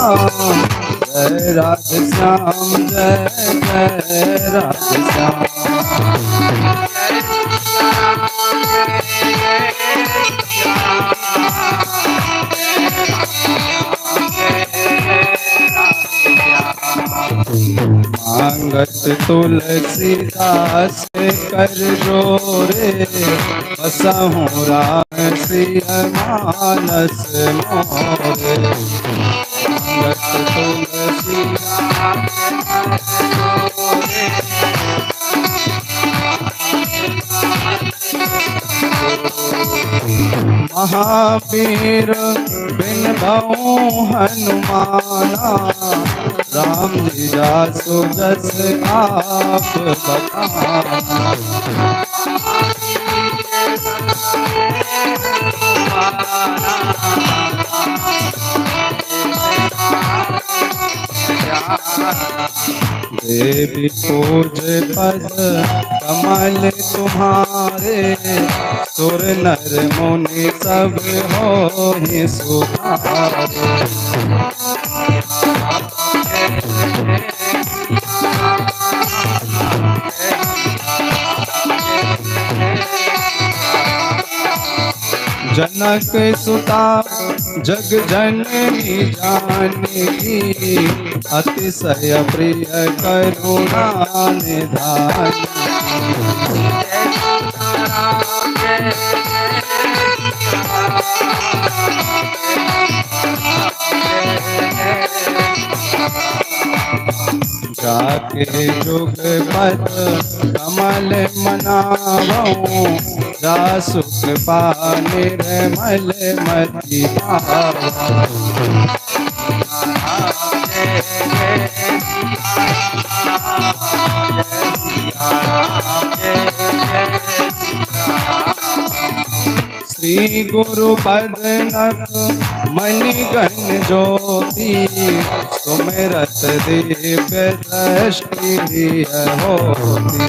जय राधे श्याम जय जय राधे श्याम। मांगत तुलसीदास कर जोरे बसहु राम सिय मानस मोरे। मांगत तुलसीदास महावीर बिन भऊ हनुमाना राम जी जासु जस आप बताना। देवी पूज पद कमल तुम्हारे सुर नर मुनि सब होहि सुधारे। जनक सुता जग जननी जानकी अतिशय प्रिय करुणा निधान। जाके जुग पद कमल मनावऊं जासु कृपा निर्मल मति भावऊं। श्री गुरु बदनक मणिगण ज्योति सुमिरत दिव्य दृष्टि होती।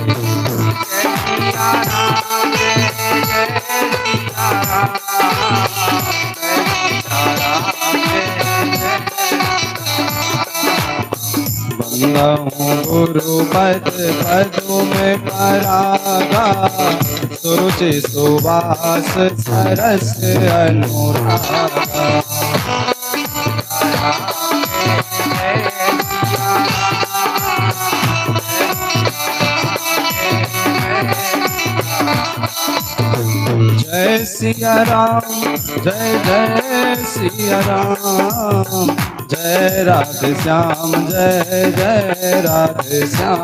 बंदहूँ गुरु पद पदों में परागा सुरुचि सुवास सरस अनुरागा। जय सिया राम जय जय सिया राम। जय राधे श्याम जय जय राधे श्याम।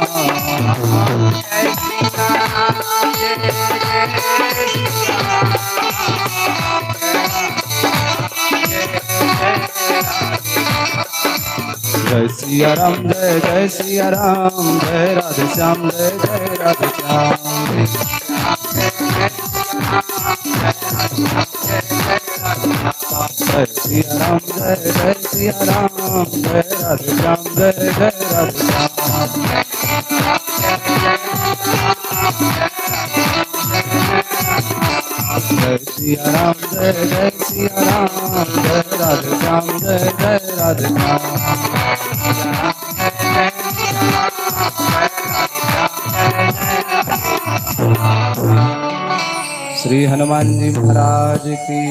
जय सिया राम जय सिया राम। जय राधे श्याम जय राधे श्याम। जय सिया राम जय सिया राम। जय राधे श्याम जय राधे श्याम। जय सिया राम जय सिया राम। जय राधे श्याम जय राधे श्याम। श्री हनुमान जी महाराज की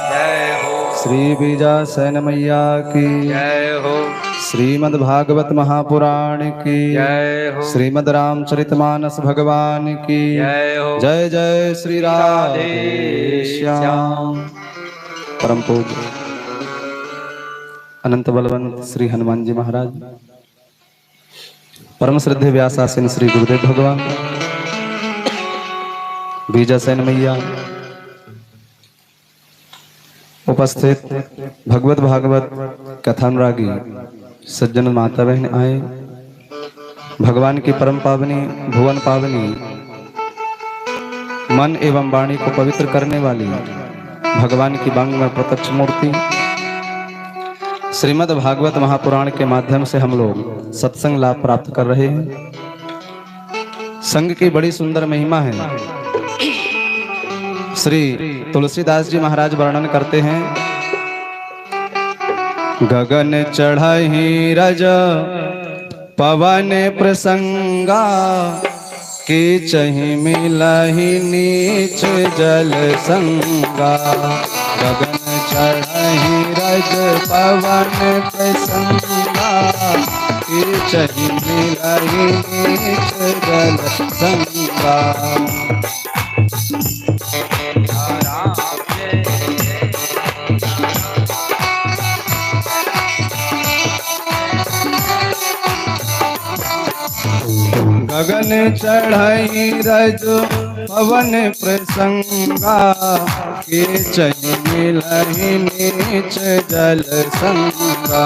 जय हो। श्री बीजासेन मैया की जय हो। श्रीमद् भागवत महापुराण की जय हो। श्रीमद् रामचरितमानस भगवान की जय हो। जय जय श्री राधे श्याम। परम पूज्य अनंत बलवंत श्री हनुमान जी महाराज, परम श्रद्धेय व्यासासीन श्री गुरुदेव भगवान, बीजासेन मैया, उपस्थित भगवत भागवत कथानुरागी सज्जन माता बहन आए, भगवान की परम पावनी भुवन पावनी मन एवं वाणी को पवित्र करने वाली भगवान की वांग में प्रत्यक्ष मूर्ति श्रीमद् भागवत महापुराण के माध्यम से हम लोग सत्संग लाभ प्राप्त कर रहे हैं। संग की बड़ी सुंदर महिमा है। श्री तुलसीदास जी महाराज वर्णन करते हैं, गगन चढ़हि रज पवन प्रसंगा, कीचहि मिलहि नीच जल संगा। गगन चढ़हि रज पवन प्रसंगा, कीचहि मिलहि नीच जल संगा। गगन चढ़हि रज पवन प्रसंगा, कीचहि मिलहि नीच जल संगा।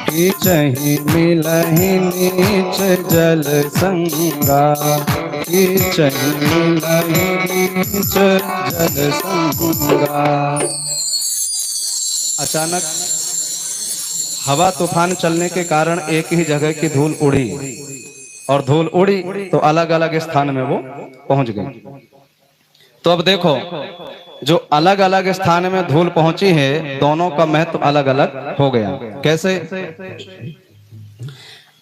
कीचहि मिलहि नीच जल संगा, कीचहि मिलहि नीच जल संगा। अचानक हवा तूफान चलने के कारण एक ही जगह की धूल उड़ी, और धूल उड़ी तो अलग अलग स्थान में वो पहुंच गई। तो अब देखो, जो अलग अलग स्थान में धूल पहुंची है, दोनों का महत्व अलग अलग हो गया। कैसे?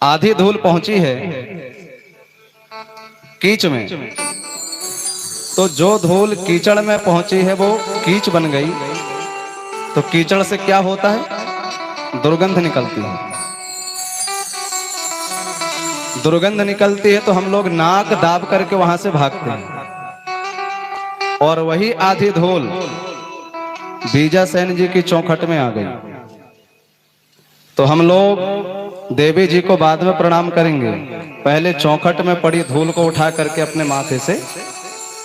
आधी धूल पहुंची है कीच में, तो जो धूल कीचड़ में पहुंची है वो कीच बन गई। तो कीचड़ से क्या होता है? दुर्गंध निकलती है। दुर्गंध निकलती है तो हम लोग नाक दाब करके वहां से भागते हैं। और वही आधी धूल बीजासेन जी की चौखट में आ गई, तो हम लोग देवी जी को बाद में प्रणाम करेंगे। पहले चौखट में पड़ी धूल को उठा करके अपने माथे से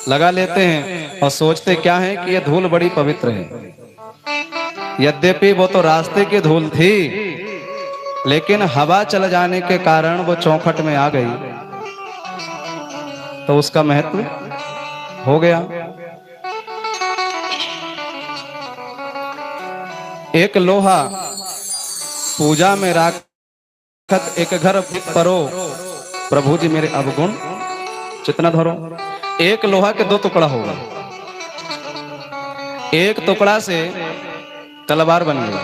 लगा लेते हैं और सोचते क्या है कि यह धूल बड़ी पवित्र है। यद्यपि वो तो रास्ते की धूल थी, लेकिन हवा चल जाने के कारण वो चौखट में आ गई, तो उसका महत्व हो गया। एक लोहा पूजा में राखत एक घर परो, प्रभु जी मेरे अवगुण चितना धरो। एक लोहा के दो टुकड़ा होगा, एक टुकड़ा से तलवार बन गई,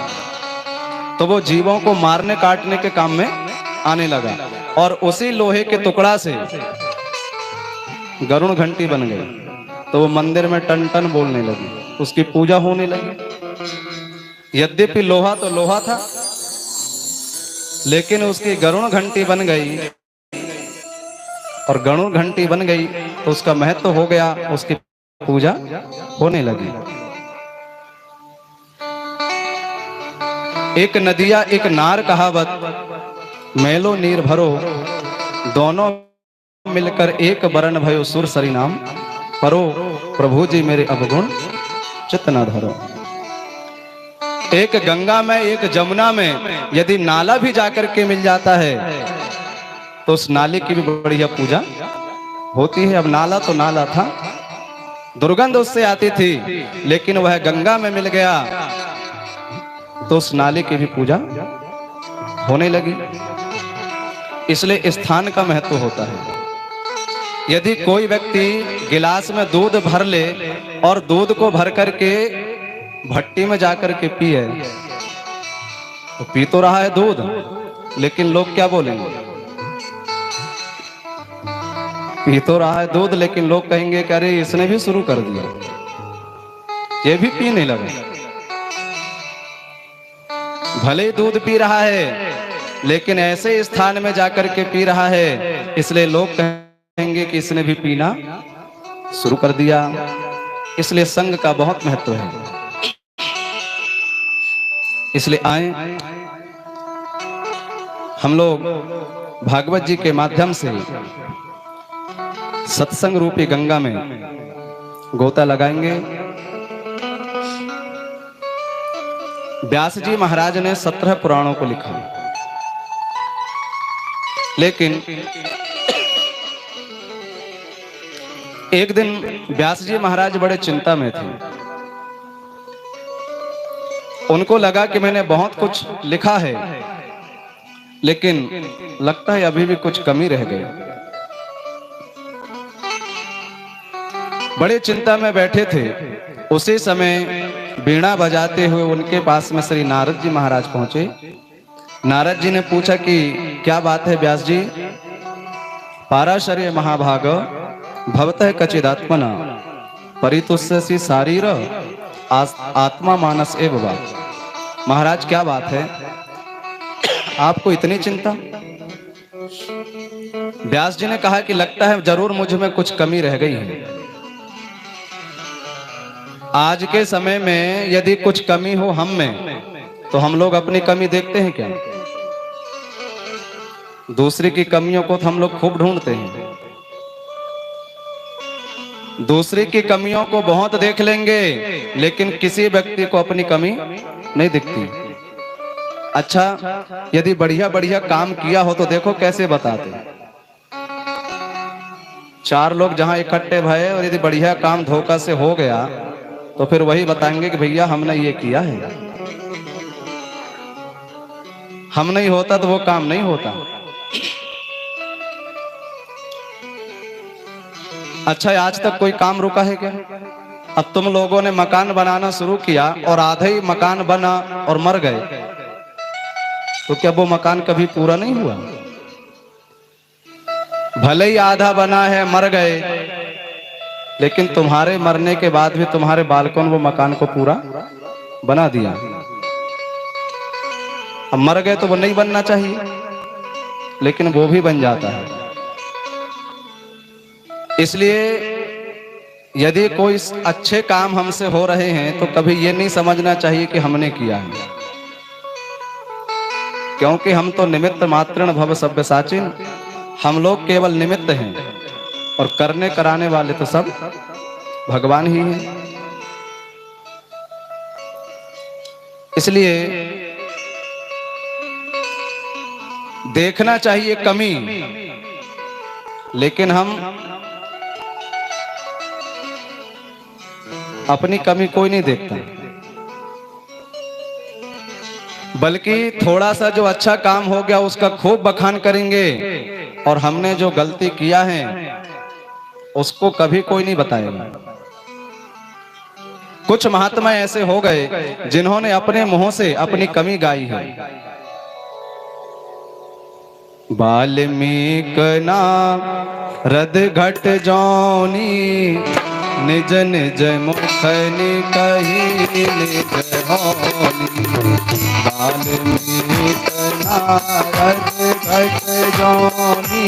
तो वो जीवों को मारने काटने के काम में आने लगा। और उसी लोहे के टुकड़ा से गरुड़ घंटी बन गई, तो वो मंदिर में टन टन बोलने लगी, उसकी पूजा होने लगी। यद्यपि लोहा तो लोहा था, लेकिन उसकी गरुड़ घंटी बन गई, और गरुड़ घंटी बन गई तो उसका महत्व हो गया, उसकी पूजा होने लगी। एक नदिया एक नार कहावत, मैलो नीर भरो, दोनों मिलकर एक बरन भयो सुर सरी नाम परो, प्रभु जी मेरे अवगुण चित्त न धरो। एक गंगा में एक जमुना में यदि नाला भी जाकर के मिल जाता है, तो उस नाले की भी बढ़िया पूजा होती है। अब नाला तो नाला था, दुर्गंध उससे आती थी, लेकिन वह गंगा में मिल गया तो उस नाले की भी पूजा होने लगी। इसलिए स्थान का महत्व होता है। यदि कोई व्यक्ति गिलास में दूध भर ले और दूध को भर करके भट्टी में जाकर के पिए, तो पी तो रहा है दूध, लेकिन लोग क्या बोलेंगे? पी तो रहा है दूध, लेकिन लोग कहेंगे कि अरे इसने भी शुरू कर दिया, ये भी पीने लगा। भले ही दूध पी रहा है, लेकिन ऐसे स्थान में जाकर के पी रहा है, इसलिए लोग कहेंगे कि इसने भी पीना शुरू कर दिया। इसलिए संग का बहुत महत्व है। इसलिए आए हम लोग भागवत जी के माध्यम से सत्संग रूपी गंगा में गोता लगाएंगे। व्यास जी महाराज ने 17 पुराणों को लिखा, लेकिन एक दिन व्यास जी महाराज बड़े चिंता में थे। उनको लगा कि मैंने बहुत कुछ लिखा है, लेकिन लगता है अभी भी कुछ कमी रह गई। बड़े चिंता में बैठे थे। उसी समय वीणा बजाते हुए उनके पास में श्री नारद जी महाराज पहुंचे। नारद जी ने पूछा कि क्या बात है व्यास जी? पाराशर्य महाभाग भवतः कचिदात्मना परितुष्यसि शारीर आत्मा मानस एव वा। महाराज क्या बात है, आपको इतनी चिंता? व्यास जी ने कहा कि लगता है जरूर मुझ में कुछ कमी रह गई है। आज के समय में यदि कुछ कमी हो हम में, तो हम लोग अपनी कमी देखते हैं क्या? दूसरे की कमियों को तो हम लोग खूब ढूंढते हैं। दूसरे की कमियों को बहुत देख लेंगे, लेकिन किसी व्यक्ति को अपनी कमी नहीं दिखती। अच्छा, यदि बढ़िया बढ़िया काम किया हो तो देखो कैसे बताते। चार लोग जहां इकट्ठे भये और यदि बढ़िया काम धोखा से हो गया तो फिर वही बताएंगे कि भैया हमने ये किया है। हम नहीं होता तो वो काम नहीं होता। अच्छा, आज तक कोई काम रुका है क्या? अब तुम लोगों ने मकान बनाना शुरू किया और आधा ही मकान बना और मर गए, तो क्या वो मकान कभी पूरा नहीं हुआ? भले ही आधा बना है, मर गए, लेकिन तुम्हारे मरने के बाद भी तुम्हारे बालकों ने वो मकान को पूरा बना दिया। अब मर गए तो वो नहीं बनना चाहिए, लेकिन वो भी बन जाता है। इसलिए यदि कोई अच्छे काम हमसे हो रहे हैं तो कभी ये नहीं समझना चाहिए कि हमने किया है, क्योंकि हम तो निमित्त मात्रण भव सव्यसाचिन। हम लोग केवल निमित्त हैं और करने कराने वाले तो सब भगवान ही हैं। इसलिए देखना चाहिए कमी, लेकिन हम अपनी कमी कोई नहीं देखता, बल्कि थोड़ा सा जो अच्छा काम हो गया उसका खूब बखान करेंगे, और हमने जो गलती किया है उसको कभी कोई नहीं बताएगा। कुछ महात्मा ऐसे हो गए जिन्होंने अपने मुंह से अपनी कमी गाई है। वाल्मीकि नारद घट जौनी निज निज मुखनि कही निज होनी। वाल्मीकि नारद घट जौनी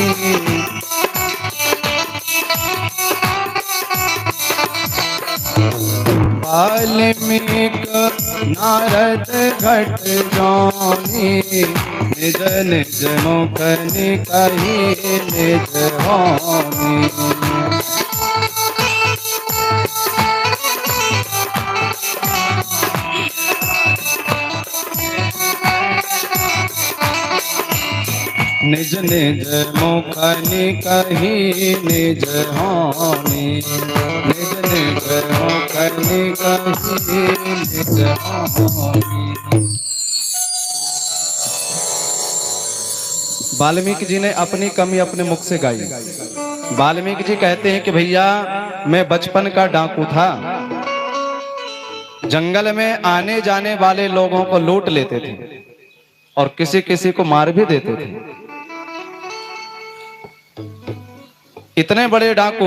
वाल्मीकि नारद घट जौनी निज निज मुखनि कही निज होनी। निज निज मुखनि कही निज होनी। निज निज मुखनि कही निज होनी। वाल्मीकि जी ने अपनी कमी अपने मुख से गाई। वाल्मीकि जी कहते हैं कि भैया मैं बचपन का डाकू था, जंगल में आने जाने वाले लोगों को लूट लेते थे और किसी किसी को मार भी देते थे। इतने बड़े डाकू,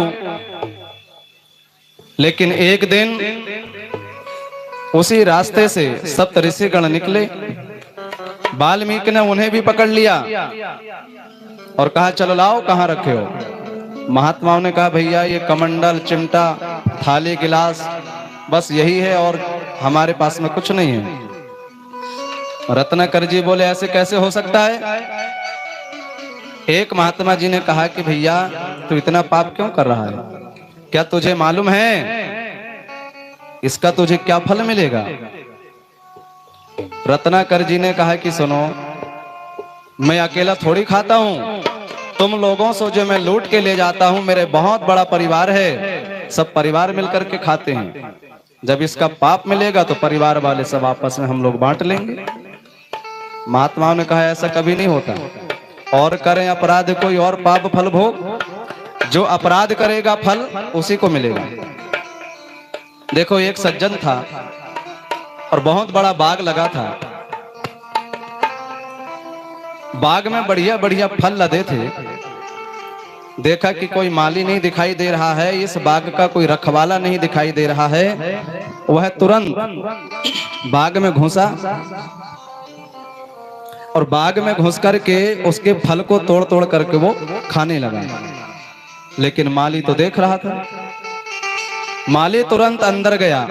लेकिन एक दिन उसी रास्ते से सप्त ऋषिगण निकले। वाल्मीकि ने उन्हें भी पकड़ लिया और कहा चलो लाओ, कहां रखे हो? महात्माओं ने कहा भैया ये कमंडल, चिमटा, थाली, गिलास बस यही है और हमारे पास में कुछ नहीं है। रत्नाकर जी बोले ऐसे कैसे हो सकता है? एक महात्मा जी ने कहा कि भैया तू इतना पाप क्यों कर रहा है? क्या तुझे मालूम है इसका तुझे क्या फल मिलेगा? रत्नाकर जी ने कहा कि सुनो, मैं अकेला थोड़ी खाता हूं, तुम लोगों से जो मैं लूट के ले जाता हूं, मेरे बहुत बड़ा परिवार है, सब परिवार मिलकर के खाते हैं। जब इसका पाप मिलेगा तो परिवार वाले सब आपस में हम लोग बांट लेंगे। महात्माओं ने कहा ऐसा कभी नहीं होता। और करें अपराध कोई और पाप फल भोग, जो अपराध करेगा फल उसी को मिलेगा। देखो एक सज्जन था और बहुत बड़ा बाग लगा था। बाग में बढ़िया बढ़िया फल लदे थे। देखा कि कोई माली नहीं दिखाई दे रहा है, इस बाग का कोई रखवाला नहीं दिखाई दे रहा है। वह तुरंत बाग में घुसा और बाग में घुस करके उसके फल को तोड़ तोड़ करके वो खाने लगा। लेकिन माली तो देख रहा था। माली तुरंत अंदर गया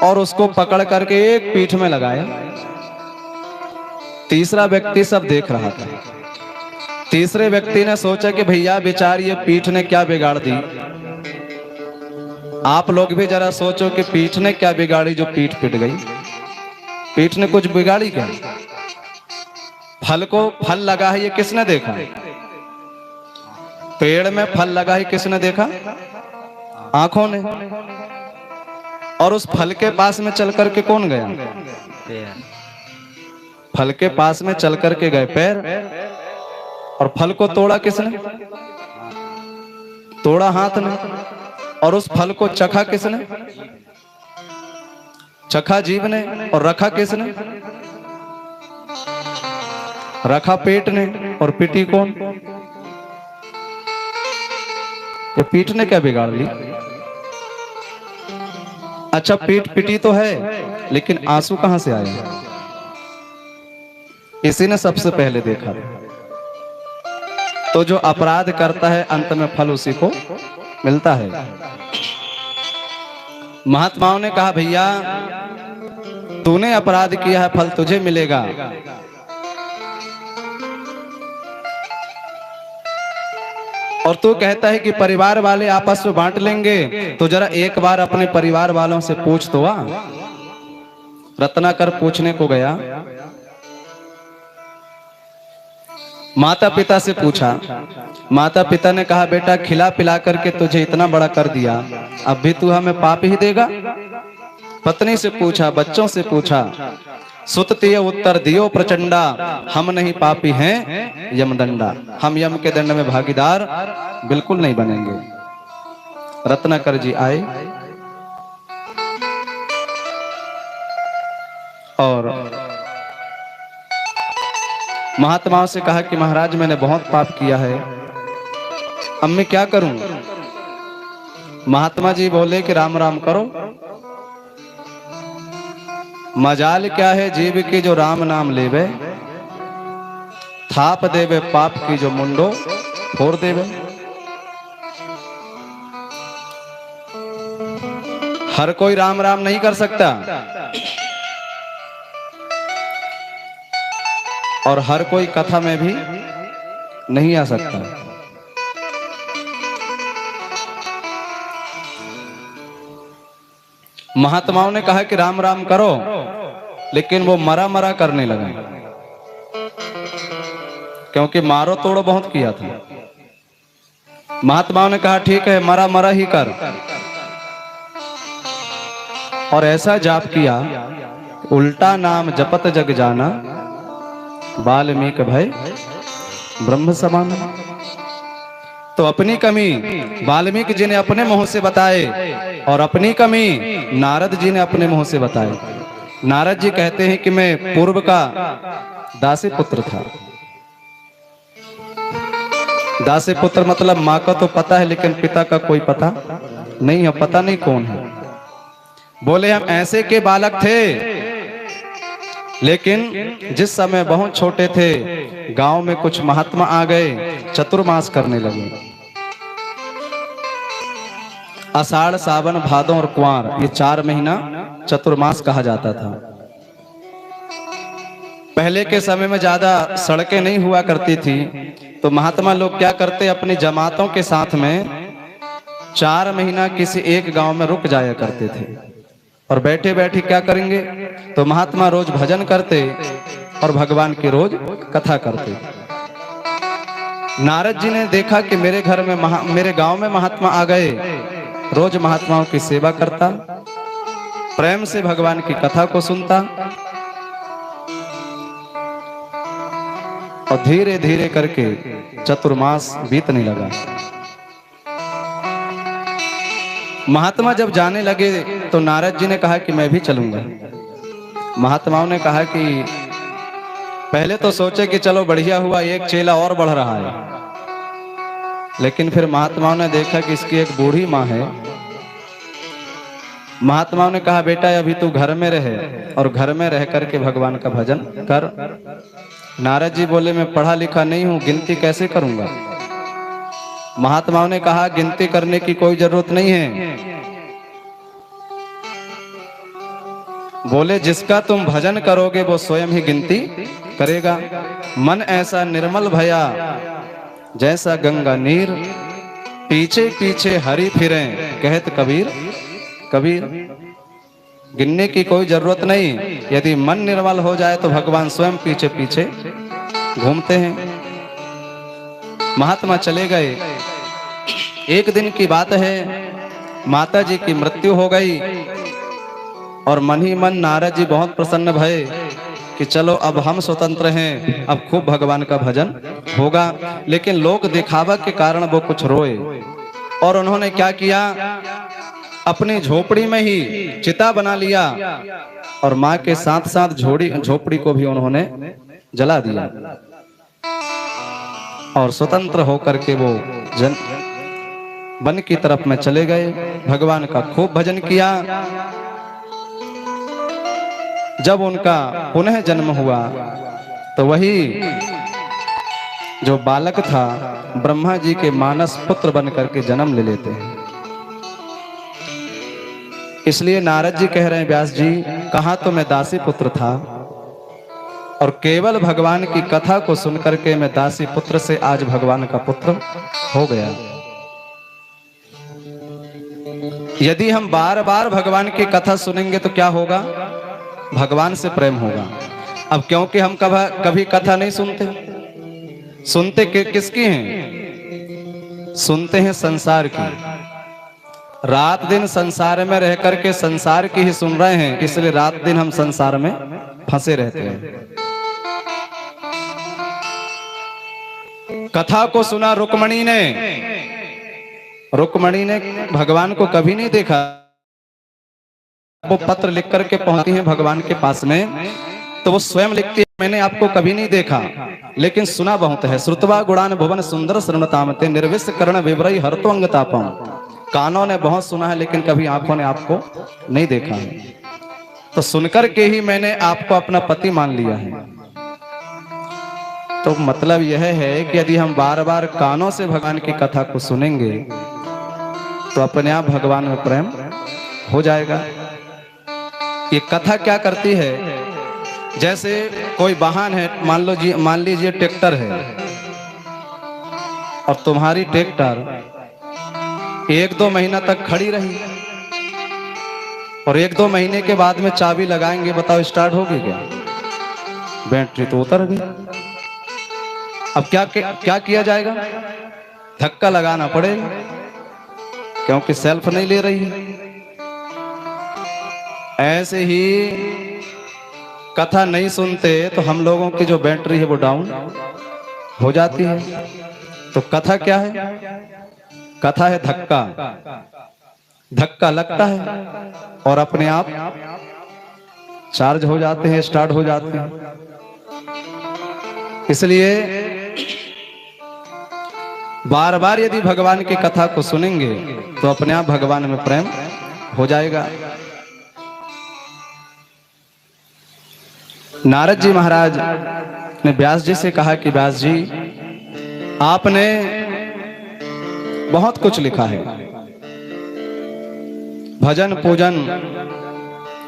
और उसको पकड़ करके एक पीठ में लगाया। तीसरा व्यक्ति सब देख रहा था। तीसरे व्यक्ति ने सोचा कि भैया बेचार ये पीठ ने क्या बिगाड़ दी। आप लोग भी जरा सोचो कि पीठ ने क्या बिगाड़ी जो पीठ पिट गई। पीठ ने कुछ बिगाड़ी क्या? फल को फल लगा है ये किसने देखा? पेड़ में फल लगा है किसने देखा? आंखों ने। और उस फल के पास में चल करके कौन गया? फल के पास में चल करके गए पैर। और फल को तोड़ा किसने? तोड़ा हाथ ने। और उस फल को चखा किसने? चखा जीभ ने। और रखा किसने? रखा पेट ने। और पिटी कौन? ये पीठ ने क्या बिगाड़ ली? अच्छा पीठ पिटी तो है, लेकिन आंसू कहां से आए? इसी ने सबसे पहले देखा। तो जो अपराध करता है अंत में फल उसी को मिलता है। महात्माओं ने कहा भैया तूने अपराध किया है, फल तुझे मिलेगा। और तू कहता है कि परिवार वाले आपस में बांट लेंगे, तो जरा एक बार अपने परिवार वालों से पूछ तो आ। रत्नाकर पूछने को गया। माता पिता से पूछा। माता पिता ने कहा बेटा खिला पिला करके तुझे इतना बड़ा कर दिया, अब भी तू हमें पाप ही देगा? पत्नी से पूछा, बच्चों से पूछा। सुततीय उत्तर दियो प्रचंडा, हम नहीं पापी हैं यमदंडा। हम यम के दंड में भागीदार बिल्कुल नहीं बनेंगे। रत्नाकर जी आए और महात्माओं से कहा कि महाराज मैंने बहुत पाप किया है, अब मैं क्या करूं? महात्मा जी बोले कि राम राम करो। मजाल क्या है जीव की जो राम नाम लेवे, थाप देवे पाप की जो मुंडो फोड़ देवे। हर कोई राम राम नहीं कर सकता और हर कोई कथा में भी नहीं आ सकता। महात्माओं ने कहा कि राम राम करो, लेकिन वो मरा मरा करने लगा, क्योंकि मारो तोड़ो बहुत किया था। महात्माओं ने कहा ठीक है मरा मरा ही कर। और ऐसा जाप किया, उल्टा नाम जपत जग जाना, वाल्मीकि भय ब्रह्म समान। तो अपनी कमी वाल्मीकि जी ने अपने मुंह से बताए और अपनी कमी नारद जी ने अपने मुंह से बताए। नारद जी कहते हैं कि मैं पूर्व का दासी पुत्र था। दासी पुत्र मतलब माँ का तो पता है, लेकिन पिता का कोई पता नहीं है। पता नहीं कौन है। बोले हम ऐसे के बालक थे, लेकिन जिस समय बहुत छोटे थे गांव में कुछ महात्मा आ गए, चतुर्मास करने लगे। आषाढ़ सावन भादो और कुंवर, ये 4 महीना चतुर्मास कहा जाता था। पहले के समय में ज्यादा सड़कें नहीं हुआ करती थी, तो महात्मा लोग क्या करते, अपनी जमातों के साथ में 4 महीना किसी एक गांव में रुक जाया करते थे। और बैठे बैठे क्या करेंगे, तो महात्मा रोज भजन करते और भगवान की रोज कथा करते। नारद जी ने देखा कि मेरे घर में मेरे गांव में महात्मा आ गए, रोज महात्माओं की सेवा करता, प्रेम से भगवान की कथा को सुनता। और धीरे धीरे करके चतुर्मास बीतने लगा। महात्मा जब जाने लगे तो नारद जी ने कहा कि मैं भी चलूंगा। महात्माओं ने कहा कि पहले तो सोचे कि चलो बढ़िया हुआ, एक चेला और बढ़ रहा है, लेकिन फिर महात्माओं ने देखा कि इसकी एक बूढ़ी माँ है। महात्माओं ने कहा बेटा अभी तू घर में रहे और घर में रह करके भगवान का भजन कर। नारद जी बोले मैं पढ़ा लिखा नहीं हूं, गिनती कैसे करूंगा। महात्माओं ने कहा गिनती करने की कोई जरूरत नहीं है। बोले जिसका तुम भजन करोगे वो स्वयं ही गिनती करेगा। मन ऐसा निर्मल भया जैसा गंगा नीर, पीछे पीछे हरि फिरे कहत कबीर। कबीर गिनने की कोई जरूरत नहीं, यदि मन निर्मल हो जाए तो भगवान स्वयं पीछे पीछे घूमते हैं। महात्मा चले गए। एक दिन की बात है, माता जी की मृत्यु हो गई और मन ही मन नारद जी बहुत प्रसन्न भये कि चलो अब हम स्वतंत्र हैं, अब खूब भगवान का भजन होगा। लेकिन लोग दिखावा के कारण वो कुछ रोए और उन्होंने क्या किया, अपनी झोपड़ी में ही चिता बना लिया और माँ के साथ साथ झोपड़ी को भी उन्होंने जला दिया और स्वतंत्र होकर के वो वन की तरफ में चले गए। भगवान का खूब भजन किया। जब उनका पुनः जन्म हुआ तो वही जो बालक था ब्रह्मा जी के मानस पुत्र बन करके जन्म ले लेते हैं। इसलिए नारद जी कह रहे हैं व्यास जी, कहा तो मैं दासी पुत्र था और केवल भगवान की कथा को सुनकर के मैं दासी पुत्र से आज भगवान का पुत्र हो गया। यदि हम बार बार भगवान की कथा सुनेंगे तो क्या होगा, भगवान से प्रेम होगा। अब क्योंकि हम कभी कथा नहीं सुनते किसकी हैं, सुनते हैं संसार की। रात दिन संसार में रह करके संसार की ही सुन रहे हैं, इसलिए रात दिन हम संसार में फंसे रहते हैं। कथा को सुना रुक्मणी ने भगवान को कभी नहीं देखा। वो पत्र लिख करके पहुंचती हैं भगवान के पास में तो वो स्वयं लिखती है मैंने आपको कभी नहीं देखा लेकिन सुना बहुत है। श्रुतवा गुणान भुवन सुंदर शरणतामते निर्विष कर्ण विवरई हरत्वंग तापम। कानों ने बहुत सुना है लेकिन कभी आंखों ने आपको नहीं देखा है, तो सुनकर के ही मैंने आपको अपना पति मान लिया है। तो मतलब यह है कि यदि हम बार बार कानों से भगवान की कथा को सुनेंगे तो अपने आप भगवान में प्रेम हो जाएगा। ये कथा क्या करती है, जैसे कोई वाहन है, मान लीजिए ट्रैक्टर है और तुम्हारी ट्रैक्टर 1-2 महीना तक खड़ी रही और 1-2 महीने के बाद में चाबी लगाएंगे, बताओ स्टार्ट होगी क्या? बैटरी तो उतर गई। अब क्या किया जाएगा, धक्का लगाना पड़ेगा क्योंकि सेल्फ नहीं ले रही है। ऐसे ही कथा नहीं सुनते तो हम लोगों की जो बैटरी है वो डाउन हो जाती है। तो कथा क्या है, कथा है धक्का लगता है और अपने आप चार्ज हो जाते हैं, स्टार्ट हो जाते हैं। इसलिए बार बार यदि भगवान की कथा को सुनेंगे तो अपने आप भगवान में प्रेम हो जाएगा। नारद जी महाराज ने व्यास जी से कहा कि व्यास जी आपने बहुत कुछ लिखा है, भजन पूजन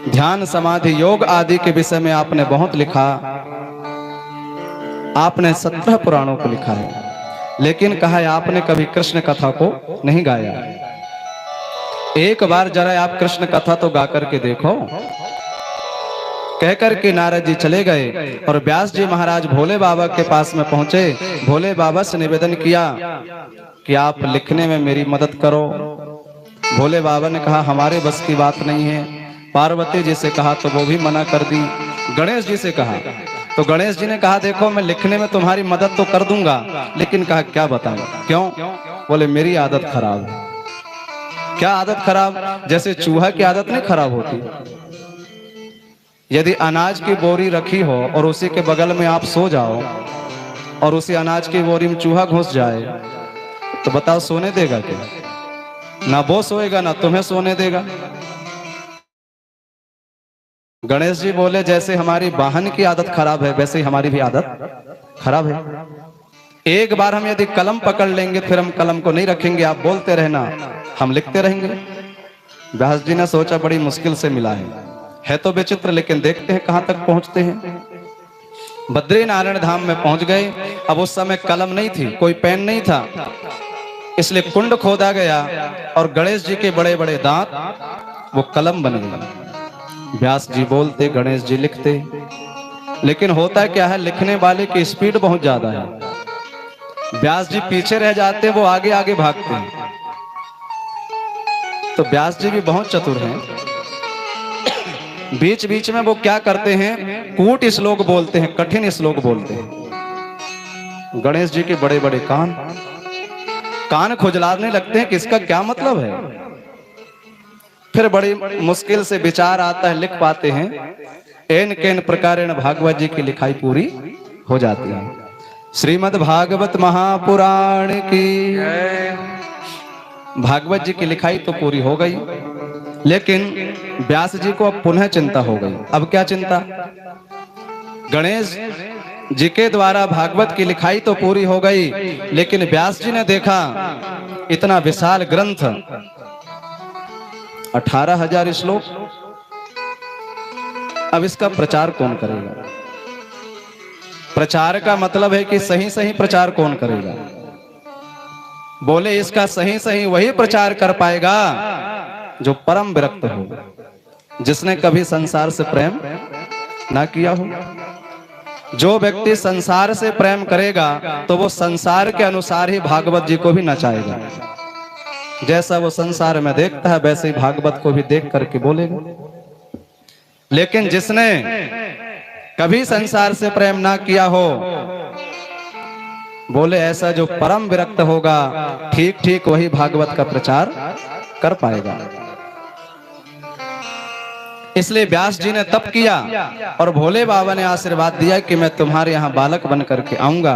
ध्यान समाधि योग आदि के विषय में आपने बहुत लिखा। आपने 17 पुराणों को लिखा है, लेकिन कहा है आपने कभी कृष्ण कथा को नहीं गाया। एक बार जरा आप कृष्ण कथा तो गा करके देखो। कहकर के नारद जी चले गए और व्यास जी महाराज भोले बाबा के पास में पहुंचे। भोले बाबा से निवेदन किया कि आप लिखने में मेरी मदद करो। भोले बाबा ने कहा हमारे बस की बात नहीं है। पार्वती जी से कहा तो वो भी मना कर दी। गणेश जी से कहा तो गणेश जी ने कहा देखो मैं लिखने में तुम्हारी मदद तो कर दूंगा, लेकिन कहा क्या बताऊं, क्यों? बोले मेरी आदत खराब है। क्या आदत खराब? जैसे चूहा की आदत नहीं खराब होती, यदि अनाज की बोरी रखी हो और उसी के बगल में आप सो जाओ और उसी अनाज की बोरी में चूहा घुस जाए, तो बताओ सोने देगा क्या? ना वो सोएगा ना तुम्हें सोने देगा। गणेश जी बोले जैसे हमारी वाहन की आदत खराब है, वैसे ही हमारी भी आदत खराब है। एक बार हम यदि कलम पकड़ लेंगे फिर हम कलम को नहीं रखेंगे, आप बोलते रहना, हम लिखते रहेंगे। व्यास जी ने सोचा बड़ी मुश्किल से मिला है तो विचित्र, लेकिन देखते हैं कहां तक पहुंचते हैं। बद्री नारायण धाम में पहुंच गए। अब उस समय कलम नहीं थी, कोई पेन नहीं था, इसलिए कुंड खोदा गया और गणेश जी के बड़े बड़े दांत वो कलम बन गए। व्यास जी बोलते, गणेश जी लिखते, लेकिन होता क्या है, लिखने वाले की स्पीड बहुत ज्यादा है। व्यास जी पीछे रह जाते, वो आगे आगे भागते हैं। तो व्यास जी भी बहुत चतुर हैं, बीच बीच में वो क्या करते हैं, कूट श्लोक बोलते हैं, कठिन श्लोक बोलते हैं। गणेश जी के बड़े बड़े कान खुजलाने लगते हैं कि इसका क्या मतलब है। फिर बड़ी मुश्किल से विचार आता है, लिख पाते हैं। एन केन प्रकारेण भागवत जी की लिखाई पूरी हो जाती है। श्रीमद् भागवत महापुराण की, भागवत जी की लिखाई तो पूरी हो गई, लेकिन व्यास जी को अब पुनः चिंता हो गई। अब क्या चिंता? गणेश जी के द्वारा भागवत की लिखाई तो पूरी हो गई, लेकिन व्यास जी ने देखा इतना विशाल ग्रंथ, 18,000 श्लोक, अब इसका प्रचार कौन करेगा? प्रचार का मतलब है कि सही सही प्रचार कौन करेगा? बोले इसका सही सही वही प्रचार कर पाएगा जो परम विरक्त हो, जिसने कभी संसार से प्रेम ना किया हो। जो व्यक्ति संसार से प्रेम करेगा तो वो संसार के अनुसार ही भागवत जी को भी नचाएगा। जैसा वो संसार में देखता है वैसे ही भागवत को भी देख करके बोलेगा। लेकिन जिसने कभी संसार से प्रेम ना किया हो, बोले ऐसा जो परम विरक्त होगा, ठीक ठीक वही भागवत का प्रचार कर पाएगा। इसलिए व्यास जी ने तप किया और भोले बाबा ने आशीर्वाद दिया कि मैं तुम्हारे यहां बालक बन करके आऊंगा।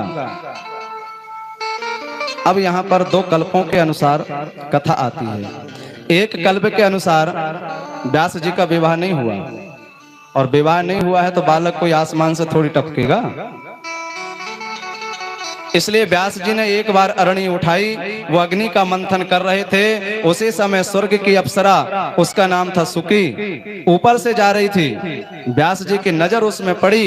अब यहां पर 2 कल्पों के अनुसार कथा आती है। एक कल्प के अनुसार व्यास जी का विवाह नहीं हुआ, और विवाह नहीं हुआ है तो बालक कोई आसमान से थोड़ी टपकेगा। इसलिए व्यास जी ने एक बार अरणी उठाई, वो अग्नि का मंथन कर रहे थे। उसी समय स्वर्ग की अप्सरा, उसका नाम था सुकी, ऊपर से जा रही थी। व्यास जी की नजर उसमें पड़ी,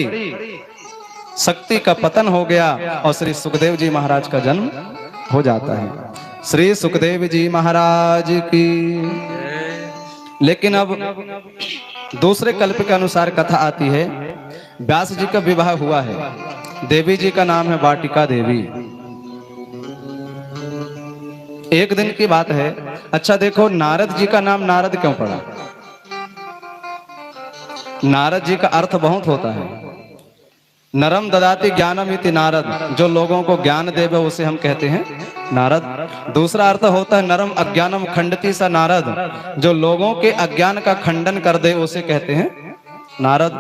शक्ति का पतन हो गया और श्री सुखदेव जी महाराज का जन्म हो जाता है। श्री सुखदेव जी महाराज की। लेकिन अब दूसरे कल्प के अनुसार कथा आती है, व्यास जी का विवाह हुआ है, देवी जी का नाम है वाटिका देवी। एक दिन की बात है। अच्छा देखो, नारद जी का नाम नारद क्यों पड़ा? नारद जी का अर्थ बहुत होता है। नरम ददाति ज्ञानम इति नारद, जो लोगों को ज्ञान देवे उसे हम कहते हैं नारद। दूसरा अर्थ होता है नरम अज्ञानम खंडति सा नारद, जो लोगों के अज्ञान का खंडन कर दे उसे कहते हैं नारद।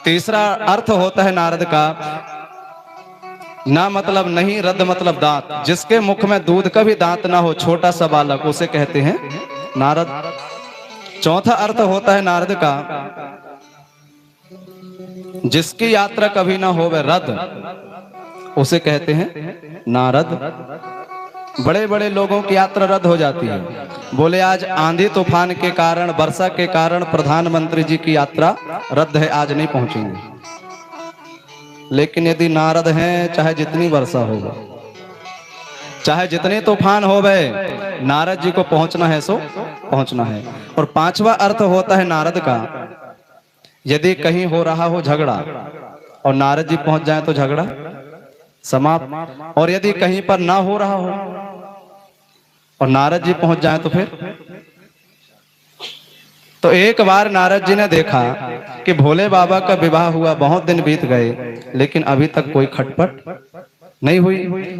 तीसरा अर्थ होता है नारद का, ना मतलब नहीं, रद मतलब दांत, जिसके मुख में दूध का भी दांत ना हो, छोटा सा बालक, उसे कहते हैं नारद। चौथा अर्थ होता है नारद का, जिसकी यात्रा कभी ना हो वह रद, उसे कहते हैं नारद। बड़े बड़े लोगों की यात्रा रद्द हो जाती है। बोले आज आंधी तूफान के कारण, वर्षा के कारण प्रधानमंत्री जी की यात्रा रद्द है, आज नहीं पहुंचेंगे। लेकिन यदि नारद हैं, चाहे जितनी वर्षा होगा, चाहे जितने तूफान हो गए, नारद जी को पहुंचना है सो पहुंचना है। और पांचवा अर्थ होता है नारद का, यदि कहीं हो रहा हो झगड़ा और नारद जी पहुंच जाए तो झगड़ा समाप्त, और यदि कहीं पर ना हो रहा हो और नारद जी पहुंच जाए तो फिर तो एक बार नारद जी ने देखा कि भोले बाबा का विवाह हुआ, बहुत दिन बीत गए, लेकिन अभी तक कोई खटपट नहीं हुई।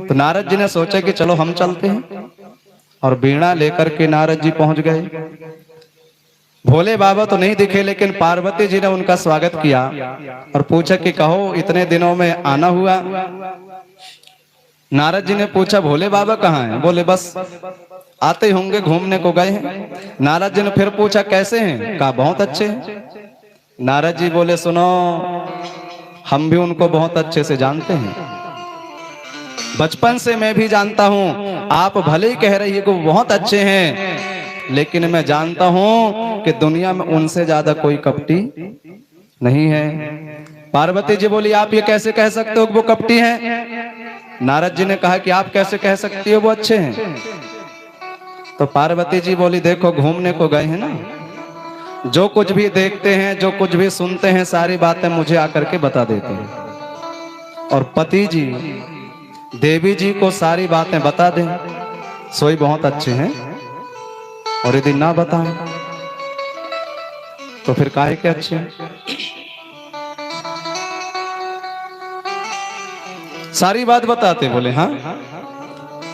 तो नारद जी ने सोचा कि चलो हम चलते हैं, और वीणा लेकर के नारद जी पहुंच गए। भोले बाबा तो नहीं दिखे, लेकिन पार्वती जी ने उनका स्वागत किया और पूछा कि कहो इतने दिनों में आना हुआ। नारद जी ने पूछा भोले बाबा कहाँ हैं? बोले बस आते ही होंगे, घूमने को गए हैं। नारद जी ने फिर पूछा कैसे हैं? कहा बहुत अच्छे हैं। नारद जी बोले सुनो, हम भी उनको बहुत अच्छे से जानते हैं, बचपन से मैं भी जानता हूं। आप भले ही कह रही है कि वो बहुत अच्छे हैं, लेकिन मैं जानता हूं कि दुनिया में उनसे ज्यादा कोई कपटी नहीं है। पार्वती जी बोली आप ये कैसे कह सकते हो कि वो कपटी हैं? नारद जी ने कहा कि आप कैसे कह सकती हो वो अच्छे हैं? तो पार्वती जी बोली देखो घूमने को गए हैं ना, जो कुछ भी देखते हैं, जो कुछ भी सुनते हैं, सारी बातें मुझे आकर के बता देते हैं। और पति जी देवी जी को सारी बातें बता दें, सोई बहुत अच्छे हैं, और यदि ना बताएं तो फिर काहे के अच्छे हैं? सारी बात बताते। बोले हाँ।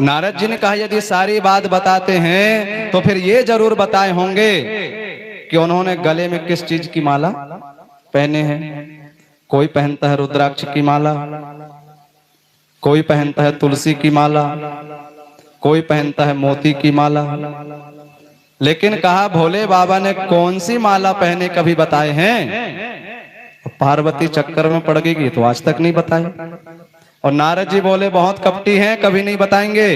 नारद जी ने कहा यदि सारी बात बताते हैं तो फिर ये जरूर बताए होंगे कि उन्होंने गले में किस चीज की माला पहने हैं। कोई पहनता है रुद्राक्ष की माला, कोई पहनता है तुलसी की माला, कोई पहनता है मोती की माला, लेकिन कहा भोले बाबा ने कौन सी माला पहने कभी बताए हैं? पार्वती चक्कर में पड़ गई तो आज तक नहीं बताए। और नारद जी बोले बहुत कपटी हैं, कभी नहीं बताएंगे,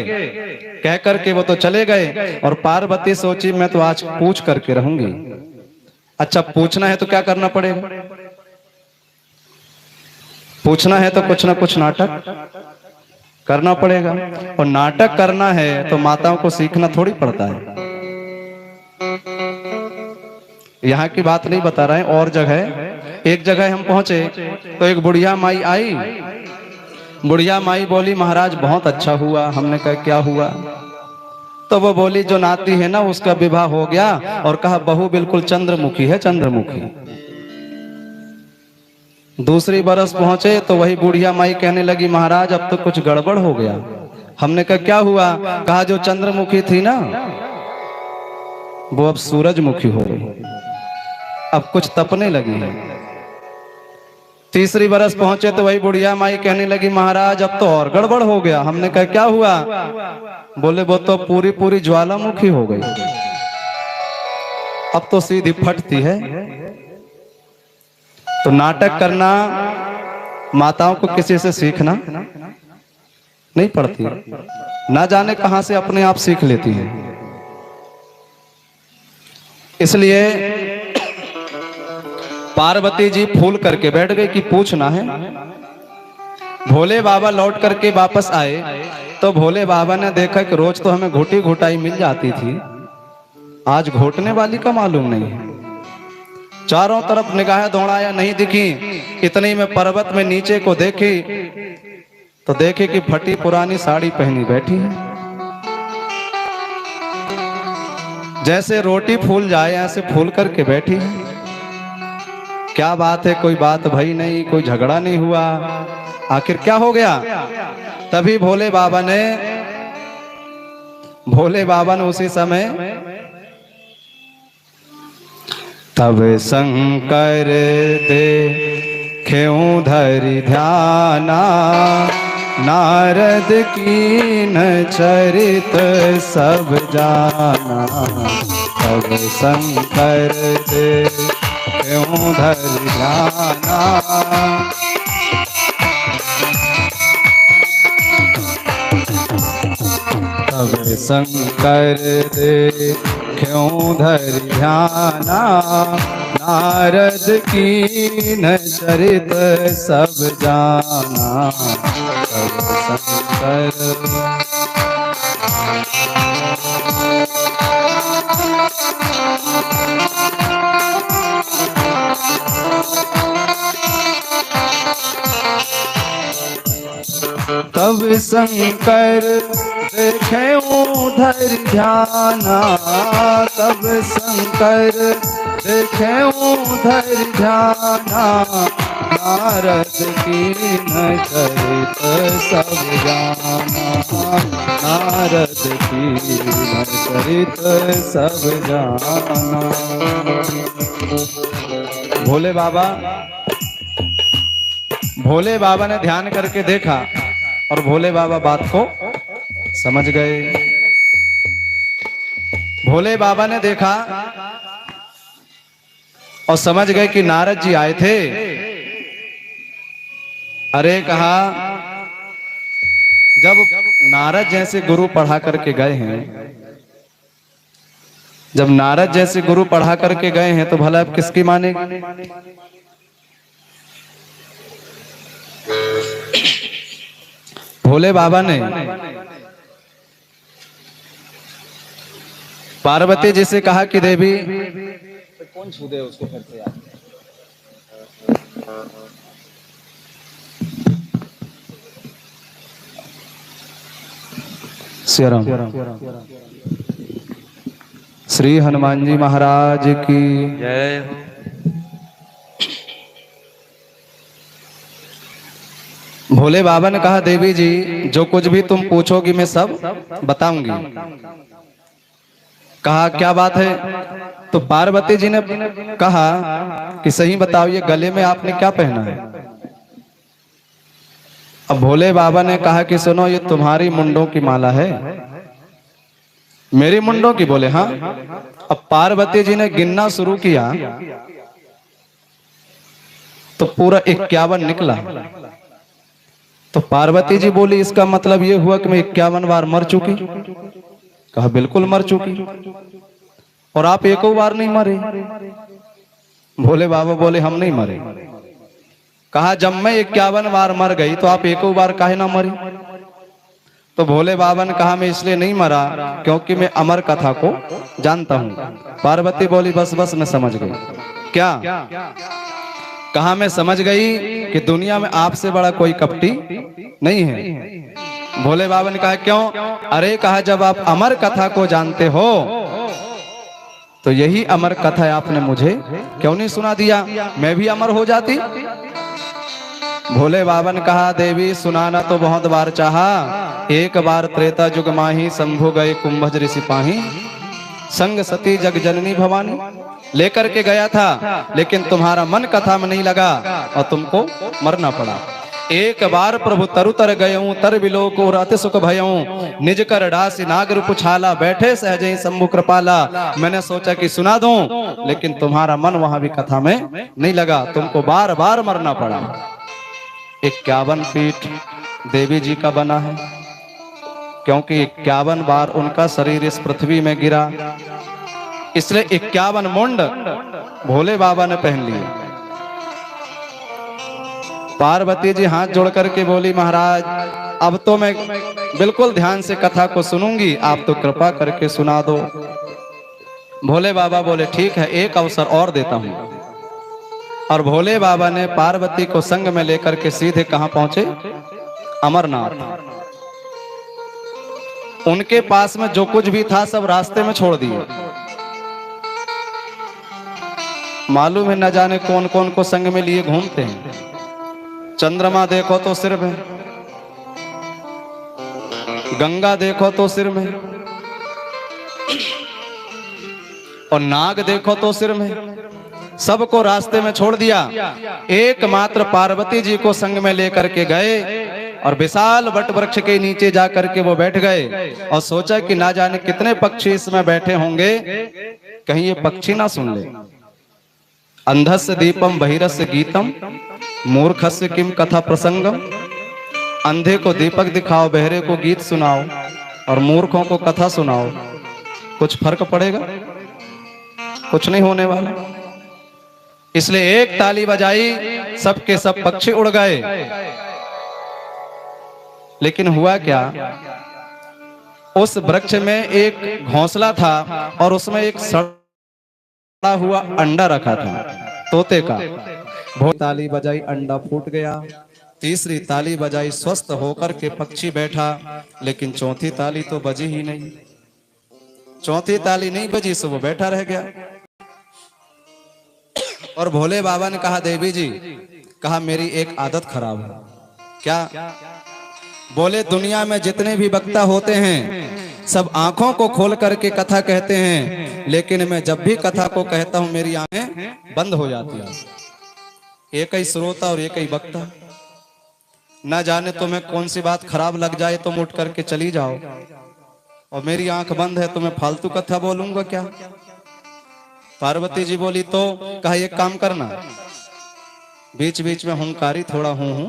कह करके वो तो चले गए। और पार्वती सोची मैं तो आज पूछ करके रहूंगी। अच्छा पूछना है तो क्या करना पड़ेगा? पूछना है तो कुछ ना कुछ नाटक करना पड़ेगा, और नाटक करना है तो माताओं को सीखना थोड़ी पड़ता है। यहाँ की बात नहीं बता रहे हैं, और जगह एक जगह हम पहुंचे तो एक बुढ़िया माई आई। बुढ़िया माई बोली महाराज बहुत अच्छा हुआ। हमने कहा क्या हुआ? तो वो बोली जो नाती है ना उसका विवाह हो गया, और कहा बहू बिल्कुल चंद्रमुखी है, चंद्रमुखी। दूसरी बरस पहुंचे तो वही बुढ़िया माई कहने लगी महाराज अब तो कुछ गड़बड़ हो गया। हमने कहा क्या हुआ? कहा जो चंद्रमुखी थी ना वो अब सूरजमुखी हो गई, अब कुछ तपने लगी है। तीसरी बरस पहुंचे तो वही बुढ़िया माई कहने लगी महाराज अब तो और गड़बड़ हो गया। हमने कहा क्या हुआ? बोले वो तो पूरी पूरी ज्वालामुखी हो गई, अब तो सीधी फटती है। तो नाटक करना माताओं को किसी से सीखना नहीं पड़ती, ना जाने कहां से अपने आप सीख लेती है। इसलिए पार्वती जी फूल करके बैठ गई कि पूछना है। भोले बाबा लौट करके वापस आए तो भोले बाबा ने देखा कि रोज तो हमें घोटी घोटाई मिल जाती थी, आज घोटने वाली का मालूम नहीं है। चारों तरफ निगाह दौड़ाया, नहीं दिखी। इतनी में पर्वत में नीचे को देखी तो देखे कि फटी पुरानी साड़ी पहनी बैठी है। जैसे रोटी फूल जाए ऐसे फूल करके बैठी है। क्या बात है? कोई बात भई नहीं, कोई झगड़ा नहीं हुआ, आखिर क्या हो गया? तभी भोले बाबा ने उसी समय तब शंकर देखें धरि ध्याना, नारद कीन चरित सब जाना। तब शंकर देखें धरि ध्याना, तब शंकर देखें धरि ध्याना, नारद कीन चरित सब जाना। तब शंकर तब शंकर देखें धरि ध्याना, तब शंकर देखे उधर जाना, नारद की न चरित सब जाना, नारद की न चरित सब जाना। भोले बाबा ने ध्यान करके देखा और भोले बाबा बात को समझ गए। भोले बाबा ने देखा और समझ गए कि नारद जी आए थे। अरे कहा, जब नारद जैसे गुरु पढ़ा करके गए हैं, जब नारद जैसे गुरु पढ़ा करके गए हैं तो भला अब किसकी मानेगी? भोले बाबा ने पार्वती जी से कहा कि देवी, कौन छू दे उसको फिर से यार। श्री हनुमान जी महाराज की जय हो। भोले बाबा ने कहा, देवी जी जो कुछ भी तुम पूछोगी मैं सब बताऊंगी। कहा क्या बात है? तो पार्वती जी ने कहा कि सही बताओ, ये गले में आपने क्या पहना है? अब भोले बाबा ने कहा कि सुनो, ये तुम्हारी मुंडों की माला है। मेरी मुंडों की? बोले हाँ। अब पार्वती जी ने गिनना शुरू किया तो पूरा 51 निकला। तो पार्वती जी बोली, इसका मतलब ये हुआ कि मैं 51 बार मर चुकी? कहा बिल्कुल मर चुकी। और आप एको बार नहीं मरे? भोले बाबा बोले हम नहीं मरे। कहा जब मैं 51 बार मर गई तो आप एको बार काहे ना मरी? तो भोले बाबा ने कहा मैं इसलिए नहीं मरा क्योंकि मैं अमर कथा को जानता हूं। पार्वती बोली बस बस मैं समझ गई। क्या? कहा मैं समझ गई कि दुनिया में आपसे बड़ा कोई कपटी नहीं है। भोले बाबा ने कहा क्यों? अरे कहा जब आप अमर कथा को जानते हो तो यही अमर कथा आपने मुझे क्यों नहीं सुना दिया? मैं भी अमर हो जाती। भोले बाबा ने कहा देवी सुनाना तो बहुत बार चाहा, एक बार त्रेता युग माही शंभु गए कुंभज ऋषि पाही, संग सती जग जननी भवानी। लेकर के गया था लेकिन तुम्हारा मन कथा में नहीं लगा और तुमको मरना पड़ा। एक बार प्रभु तरुतर गयऊं तर बिलोक और अति सुख भयऊं, निज कर डासी नागर पुछाला, बैठे सहज ही शंभु कृपाला। मैंने सोचा कि सुना दूं लेकिन तुम्हारा मन वहां भी कथा में नहीं लगा, तुमको बार बार मरना पड़ा। 51 फीट देवी जी का बना है क्योंकि 51 बार उनका शरीर इस पृथ्वी में गिरा, इसलिए 51 मुंड भोले बाबा ने पहन लिए। पार्वती जी हाथ जोड़ करके बोली महाराज अब तो मैं बिल्कुल ध्यान से कथा को सुनूंगी, आप तो कृपा करके सुना दो। भोले बाबा बोले ठीक है एक अवसर और देता हूं। और भोले बाबा ने पार्वती को संग में लेकर के सीधे कहां पहुंचे? अमरनाथ। उनके पास में जो कुछ भी था सब रास्ते में छोड़ दिए। मालूम है न जाने कौन कौन को संग में लिए घूमते हैं। चंद्रमा देखो तो सिर में, गंगा देखो तो सिर में, और नाग देखो तो सिर में, सबको रास्ते में छोड़ दिया। एकमात्र पार्वती जी को संग में लेकर के गए और विशाल वट वृक्ष के नीचे जाकर के वो बैठ गए और सोचा कि ना जाने कितने पक्षी इसमें बैठे होंगे, कहीं ये पक्षी ना सुन ले। अंधस्य दीपम बहिरस्य गीतम मूर्खस्य किम कथा प्रसंगम। अंधे को दीपक दिखाओ, बहरे को गीत सुनाओ और मूर्खों को कथा सुनाओ, कुछ फर्क पड़ेगा? कुछ नहीं होने वाला। इसलिए एक ताली बजाई, सबके सब पक्षी उड़ गए। लेकिन हुआ क्या? उस वृक्ष में एक घोंसला था और उसमें एक सड़ा हुआ अंडा रखा था तोते का। बहुत ताली बजाई, अंडा फूट गया। तीसरी ताली बजाई, स्वस्थ होकर के पक्षी बैठा, लेकिन चौथी ताली तो बजी ही नहीं। चौथी ताली नहीं बजी सो वो बैठा रह गया। और भोले बाबा ने कहा देवी जी, कहा मेरी एक आदत खराब है। क्या? बोले दुनिया में जितने भी वक्ता होते हैं सब आंखों को खोल करके कथा कहते हैं, लेकिन मैं जब भी कथा को कहता हूं मेरी आंखें बंद हो जाती हैं। एक ही श्रोता और एक ही वक्ता, ना जाने तुम्हें कौन सी बात खराब लग जाए तुम उठ करके चली जाओ, और मेरी आंख बंद है तो मैं फालतू कथा बोलूंगा क्या? पार्वती जी बोली तो कहा एक काम करना, बीच बीच में हुंकारी थोड़ा हूं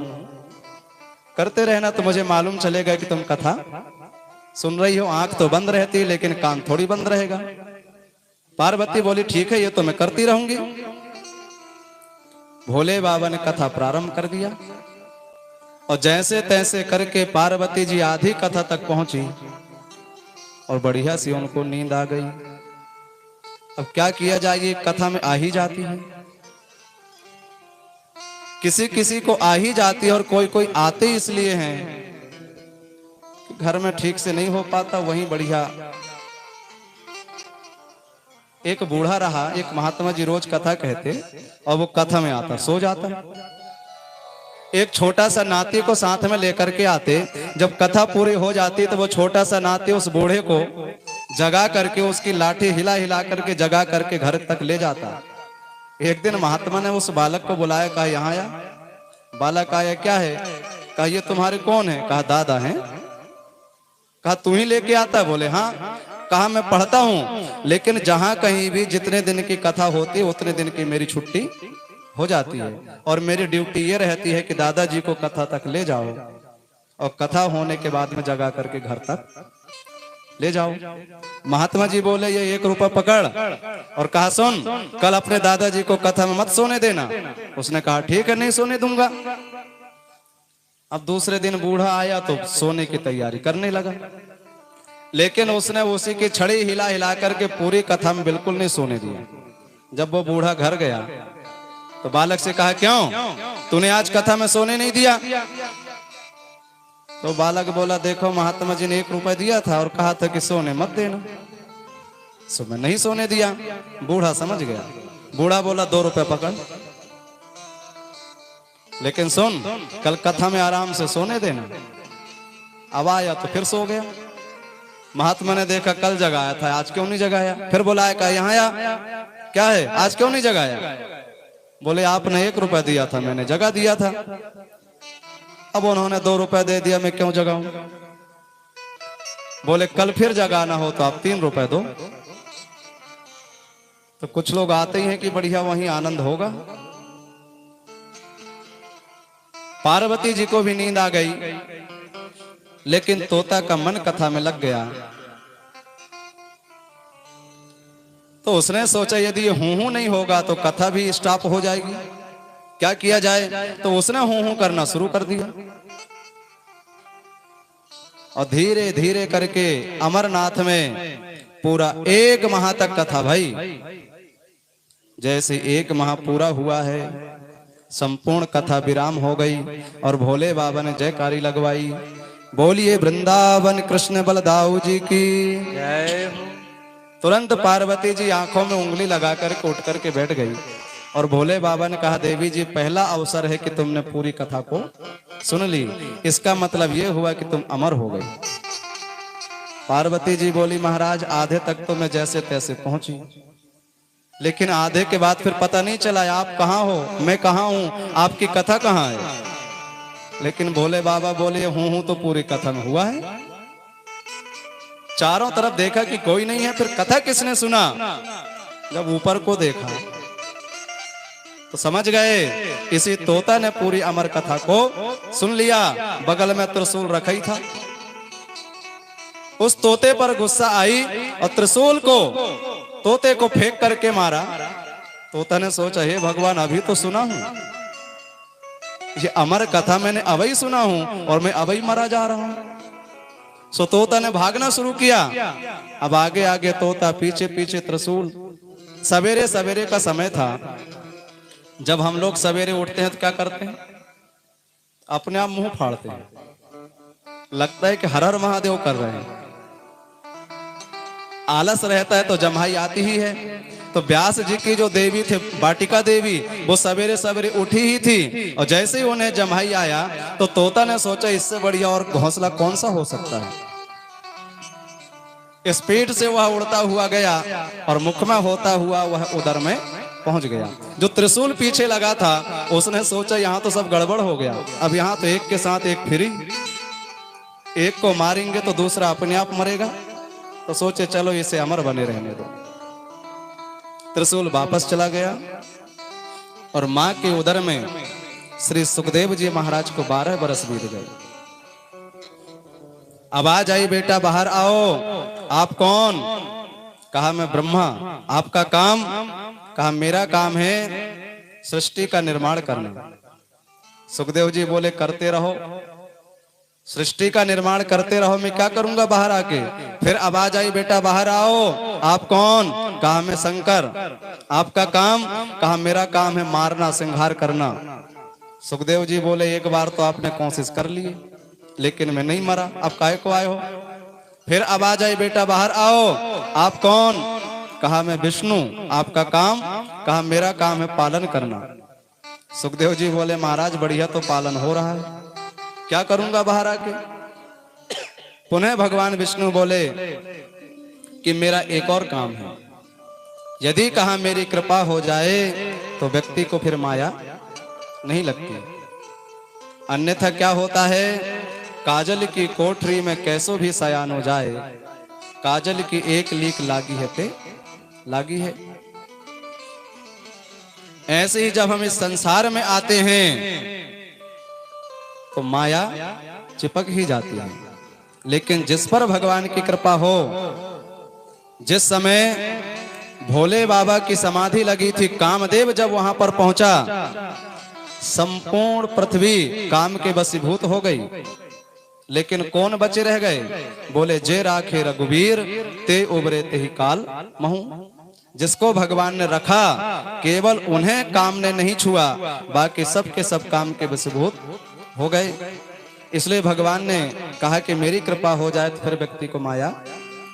करते रहना तो मुझे मालूम चलेगा कि तुम कथा सुन रही हो। आंख तो बंद रहती है लेकिन कान थोड़ी बंद रहेगा। पार्वती बोली ठीक है, ये तो मैं करती रहूंगी। भोले बाबा ने कथा प्रारंभ कर दिया और जैसे तैसे करके पार्वती जी आधी कथा तक पहुंची और बढ़िया सी उनको नींद आ गई। अब क्या किया जाए, ये कथा में आ ही जाती है, किसी किसी को आ ही जाती है और कोई कोई आते इसलिए हैं कि घर में ठीक से नहीं हो पाता। वहीं बढ़िया एक बूढ़ा रहा, एक महात्मा जी रोज कथा कहते और वो कथा में आता सो जाता। एक छोटा सा नाती को साथ में लेकर के आते, जब कथा पूरी हो जाती तो वो छोटा सा नाती उस बूढ़े को जगा करके उसकी लाठी हिला हिला करके जगा करके घर तक ले जाता। एक दिन महात्मा ने उस बालक को बुलाया, कहा यहाँ आया। बालक आया, क्या है? कहा ये तुम्हारे कौन है? कहा दादा हैं। कहा तू ही लेके आता? बोले हाँ। कहा मैं पढ़ता हूँ, लेकिन जहां कहीं भी जितने दिन की कथा होती है उतने दिन की मेरी छुट्टी हो जाती है, और मेरी ड्यूटी ये रहती है कि दादाजी को कथा तक ले जाओ और कथा होने के बाद में जगा करके घर तक ले जाओ। महात्मा जी बोले ये 1 रुपया पकड़, और कहा सुन कल अपने दादाजी को कथा में मत सोने देना। उसने कहा ठीक है, नहीं सोने दूंगा। अब दूसरे दिन बूढ़ा आया तो सोने की तैयारी करने लगा, लेकिन उसने उसी की छड़ी हिला हिला करके पूरी कथा में बिल्कुल नहीं सोने दिया। जब वो बूढ़ा घर गया तो बालक से कहा क्यों तूने आज कथा में सोने नहीं दिया? तो बालक बोला देखो महात्मा जी ने 1 रुपया दिया था और कहा था कि सोने मत देना, सो मैं नहीं सोने दिया। बूढ़ा समझ गया। बूढ़ा बोला 2 रुपया पकड़, लेकिन सुन कल कथा में आराम से सोने देना। अब आया तो फिर सो गया। महात्मा ने देखा कल जगाया था, आज क्यों नहीं जगाया? फिर बुलाया, कहा यहाँ आया, क्या है आज क्यों नहीं जगाया? बोले आपने 1 रुपया दिया था, मैंने जगा दिया था। अब उन्होंने 2 रुपया दे दिया, मैं क्यों जगाऊं? बोले कल फिर जगाना हो तो आप 3 रुपए दो। तो कुछ लोग आते ही हैं कि बढ़िया वहीं आनंद होगा। पार्वती जी को भी नींद आ गई, लेकिन तोता का मन कथा में लग गया। तो उसने सोचा यदि ये हूं नहीं होगा तो कथा भी स्टॉप हो जाएगी, क्या किया जाए? तो उसने हूं करना शुरू कर दिया और धीरे धीरे करके अमरनाथ में पूरा 1 माह तक कथा भाई। जैसे 1 माह पूरा हुआ है, संपूर्ण कथा विराम हो गई और भोले बाबा ने जयकारी लगवाई, बोलिए वृंदावन कृष्ण बलदाऊ जी की जय हो। तुरंत पार्वती जी आंखों में उंगली लगाकर उठ करके बैठ गई और भोले बाबा ने कहा देवी जी पहला अवसर है कि तुमने पूरी कथा को सुन ली, इसका मतलब यह हुआ कि तुम अमर हो गई। पार्वती जी बोली महाराज आधे तक तो मैं जैसे तैसे पहुंची, लेकिन आधे के बाद फिर पता नहीं चला आप कहाँ हो, मैं कहाँ हूं, आपकी कथा कहाँ है। लेकिन भोले बाबा बोले हूं तो पूरी कथा में हुआ है। चारों तरफ देखा कि कोई नहीं है, फिर कथा किसने सुना? जब ऊपर को देखा तो समझ गए इसी तोता ने पूरी अमर कथा को सुन लिया। बगल में त्रिशूल रखा ही था। उस तोते पर गुस्सा आई और त्रिशूल को तोते को फेंक करके मारा। तोता ने सोचा हे भगवान अभी तो सुना हूं, ये अमर कथा मैंने अभी सुना हूं और मैं अभी मरा जा रहा हूं। सो तोता ने भागना शुरू किया। अब आगे आगे तोता, पीछे पीछे त्रिशूल। सवेरे सवेरे का समय था। जब हम लोग सवेरे उठते हैं तो क्या करते हैं? अपने आप मुंह फाड़ते हैं, लगता है कि हर हर महादेव कर रहे हैं। आलस रहता है तो जम्हाई आती ही है। तो व्यास जी की जो देवी थे वाटिका देवी, वो सवेरे सवेरे उठी ही थी, और जैसे ही उन्हें जमाई आया तो तोता ने सोचा इससे बढ़िया और घोंसला कौन सा हो सकता है। स्पीड से वह उड़ता हुआ गया और मुख में होता हुआ वह उदर में पहुंच गया। जो त्रिशूल पीछे लगा था उसने सोचा यहाँ तो सब गड़बड़ हो गया, अब यहाँ तो एक के साथ एक फ्री, एक को मारेंगे तो दूसरा अपने आप मरेगा, तो सोचे चलो इसे अमर बने रहने दो। त्रिशूल वापस चला गया और मां के उदर में श्री सुखदेव जी महाराज को 12 बरस बीत गए। आवाज आई, बेटा बाहर आओ। आप कौन? कहा मैं ब्रह्मा। आपका काम? कहा मेरा काम है सृष्टि का निर्माण करना। सुखदेव जी बोले करते रहो, सृष्टि का निर्माण करते रहो, मैं क्या करूंगा बाहर आके। फिर आवाज आई, बेटा बाहर आओ। आप कौन? कहा मैं शंकर। आपका काम? कहा मेरा काम है मारना, संहार करना। सुखदेव जी बोले एक बार तो आपने कोशिश कर ली लेकिन मैं नहीं मरा, अब काहे को आए हो। फिर आवाज आई, बेटा बाहर आओ। आप कौन? कहा मैं विष्णु। आपका काम? कहा मेरा काम है पालन करना। सुखदेव जी बोले महाराज बढ़िया तो पालन हो रहा है, क्या करूंगा बाहर आके। पुनः भगवान विष्णु बोले कि मेरा एक और काम है, यदि कहा मेरी कृपा हो जाए तो व्यक्ति को फिर माया नहीं लगती, अन्यथा क्या होता है, काजल की कोठरी में कैसो भी सयान हो जाए, काजल की एक लीक लागी है पे लागी है। ऐसे ही जब हम इस संसार में आते हैं तो माया चिपक ही जाती है, लेकिन जिस पर भगवान की कृपा हो, जिस समय भोले बाबा की समाधि लगी थी, कामदेव जब वहां पर पहुंचा, संपूर्ण पृथ्वी काम के वशीभूत हो गई, लेकिन कौन बचे रह गए। बोले जे राखे रघुवीर ते उबरे ते ही काल महू। जिसको भगवान ने रखा केवल उन्हें काम ने नहीं छुआ, बाकी सब के सब काम के वशीभूत हो गए। इसलिए भगवान ने कहा कि मेरी कृपा हो जाए तो फिर व्यक्ति को माया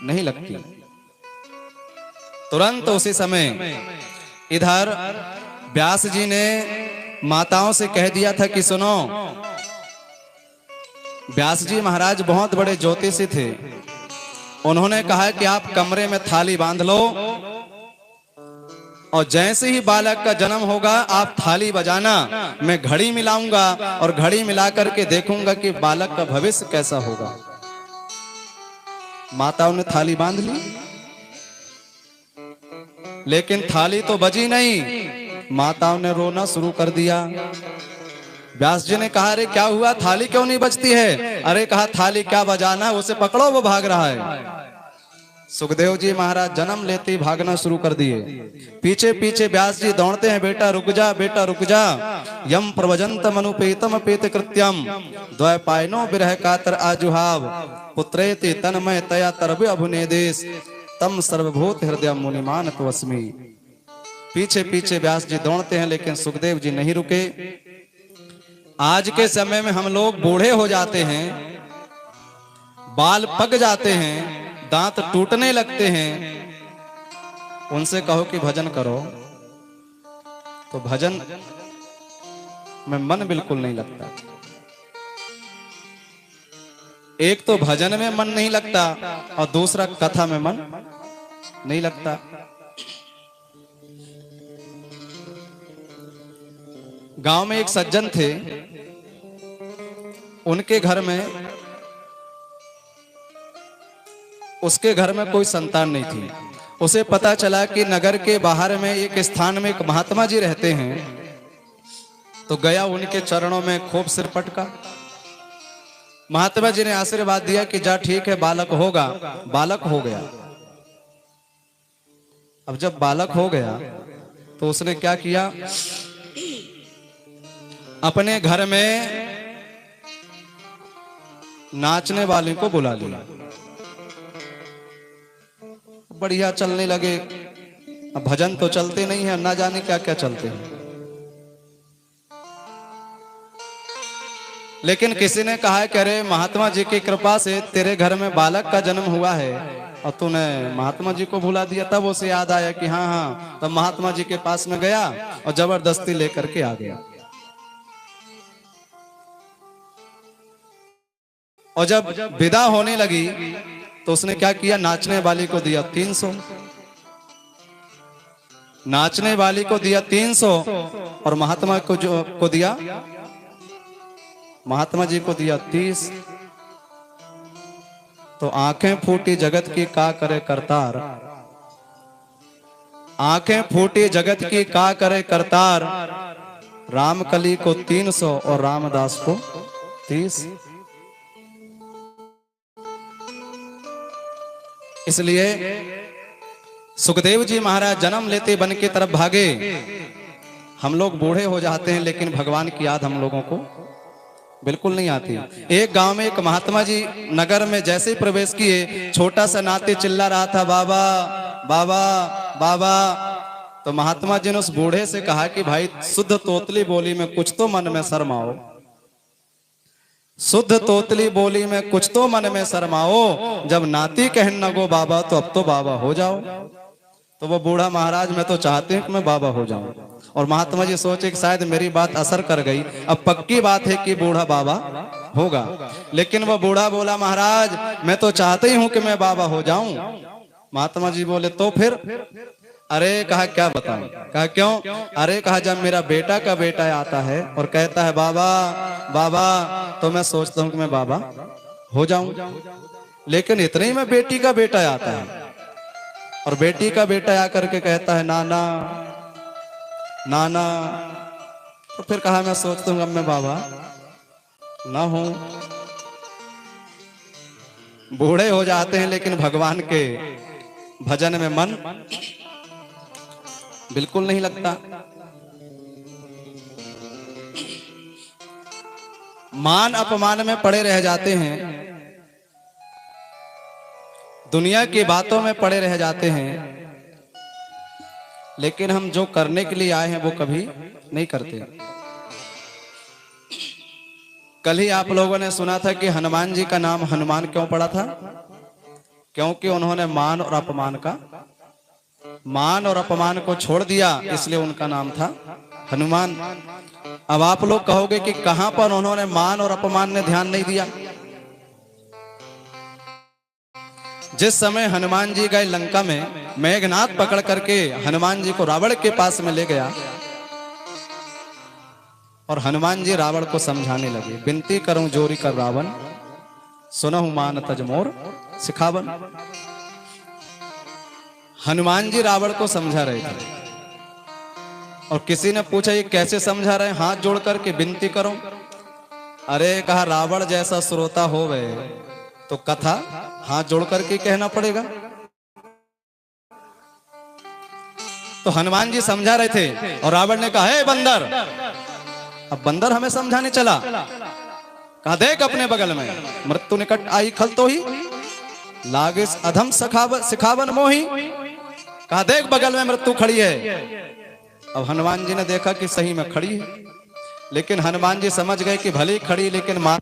नहीं लगती। तुरंत उसी समय इधर व्यास जी ने माताओं से कह दिया था कि सुनो, व्यास जी महाराज बहुत बड़े ज्योतिषी थे। उन्होंने कहा कि आप कमरे में थाली बांध लो और जैसे ही बालक का जन्म होगा आप थाली बजाना, मैं घड़ी मिलाऊंगा और घड़ी मिलाकर के देखूंगा कि बालक का भविष्य कैसा होगा। माताओं ने थाली बांध ली, लेकिन थाली तो बजी नहीं, माताओं ने रोना शुरू कर दिया। व्यास जी ने कहा अरे क्या हुआ, थाली क्यों नहीं बजती है। अरे कहा थाली क्या बजाना है, उसे पकड़ो वो भाग रहा है। सुखदेव जी महाराज जन्म लेते ही भागना शुरू कर दिए। पीछे पीछे व्यास जी दौड़ते हैं, बेटा रुक जा, बेटा रुक जा। यम प्रवजंतम अनुपेतम पेत कृत्यम द्वैपायनो विरह कातर आजुहाव पुत्रेति तन्मय तया तरबे अभुनेदेश तम सर्वभूत हृदय मुनिमान त्वस्मि। पीछे पीछे व्यास जी दौड़ते हैं, लेकिन सुखदेव जी नहीं रुके। आज के समय में हम लोग बूढ़े हो जाते हैं, बाल पक जाते हैं, दांत टूटने लगते हैं, उनसे कहो कि भजन करो तो भजन में मन बिल्कुल नहीं लगता। एक तो भजन में मन नहीं लगता और दूसरा कथा में मन नहीं लगता। गांव में एक सज्जन थे, उनके घर में उसके घर में कोई संतान नहीं थी। उसे पता चला कि नगर के बाहर में एक स्थान में एक महात्मा जी रहते हैं, तो गया उनके चरणों में खूब सिर पटका। महात्मा जी ने आशीर्वाद दिया कि जा ठीक है बालक होगा। बालक हो गया। अब जब बालक हो गया तो उसने क्या किया, अपने घर में नाचने वाले को बुला लिया। बढ़िया चलने लगे। अब भजन तो चलते नहीं है, ना जाने क्या क्या चलते हैं। लेकिन किसी ने कहा कि अरे महात्मा जी की कृपा से तेरे घर में बालक का जन्म हुआ है और तूने महात्मा जी को भुला दिया। तब उसे याद आया कि हाँ हाँ, तब महात्मा जी के पास में गया और जबरदस्ती लेकर के आ गया। और जब विदा होने लगी तो उसने क्या किया, नाचने वाली को दिया 300, नाचने वाली को दिया 300 और महात्मा को दिया, महात्मा जी को दिया 30। तो आंखें फूटी जगत की का करे करतार, आंखें फूटी जगत की का करे करतार, रामकली को 300 और रामदास को 30। इसलिए सुखदेव जी महाराज जन्म लेते वन की तरफ भागे। हम लोग बूढ़े हो जाते हैं लेकिन भगवान की याद हम लोगों को बिल्कुल नहीं आती। एक गांव में एक महात्मा जी नगर में जैसे ही प्रवेश किए, छोटा सा नाती चिल्ला रहा था, बाबा बाबा बाबा। तो महात्मा जी ने उस बूढ़े से कहा कि भाई शुद्ध तोतली बोली में कुछ तो मन में शर्माओ, शुद्ध तोतली बोली में कुछ तो मन में शर्माओ, जब नाती कहन लगो बाबा तो अब तो बाबा हो जाओ। तो वो बूढ़ा, महाराज मैं तो चाहते हैं कि मैं बाबा हो जाऊं। और महात्मा जी सोचे कि शायद मेरी बात असर कर गई, अब पक्की बात है कि बूढ़ा बाबा होगा। लेकिन वो बूढ़ा बोला, महाराज मैं तो चाहते ही हूं कि मैं बाबा हो जाऊं। महात्मा जी बोले तो फिर? अरे कहा क्या बताऊं? कहा क्यों? अरे कहा जब मेरा बेटा का बेटा आता है और कहता है बाबा बाबा, तो मैं सोचता हूं कि मैं बाबा हो जाऊं। लेकिन इतने ही में बेटी का बेटा आता है और बेटी का बेटा आकर के कहता है नाना नाना, तो फिर कहा मैं सोचता हूं अब मैं बाबा ना हूं। बूढ़े हो जाते हैं लेकिन भगवान के भजन में मन बिल्कुल नहीं लगता। मान अपमान में पड़े रह जाते हैं, दुनिया की बातों में पड़े रह जाते हैं, लेकिन हम जो करने के लिए आए हैं वो कभी नहीं करते। कल ही आप लोगों ने सुना था कि हनुमान जी का नाम हनुमान क्यों पड़ा था? क्योंकि उन्होंने मान और अपमान को छोड़ दिया, इसलिए उनका नाम था हनुमान। अब आप लोग कहोगे कि कहां पर उन्होंने मान और अपमान ने ध्यान नहीं दिया? जिस समय हनुमान जी गए लंका में, मेघनाथ पकड़ करके हनुमान जी को रावण के पास में ले गया और हनुमान जी रावण को समझाने लगे, विनती करूं जोरी कर रावण, सुनहु मान तज मोर सिखावन। हनुमान जी रावण को समझा रहे थे और किसी ने पूछा ये कैसे समझा रहे हैं? हाथ जोड़ करके विनती करो। अरे कहा रावण जैसा श्रोता हो गए तो कथा हाथ जोड़ करके कहना पड़ेगा। तो हनुमान जी समझा रहे थे और रावण ने कहा हे बंदर। अब बंदर हमें समझाने चला। कहा देख अपने बगल में मृत्यु निकट आई खल तो ही, लागे अधम सिखावन मोही। कहा देख बगल में मृत्यु खड़ी है। अब हनुमान जी ने देखा कि सही में खड़ी है, लेकिन हनुमान जी समझ गए कि भले खड़ी लेकिन मार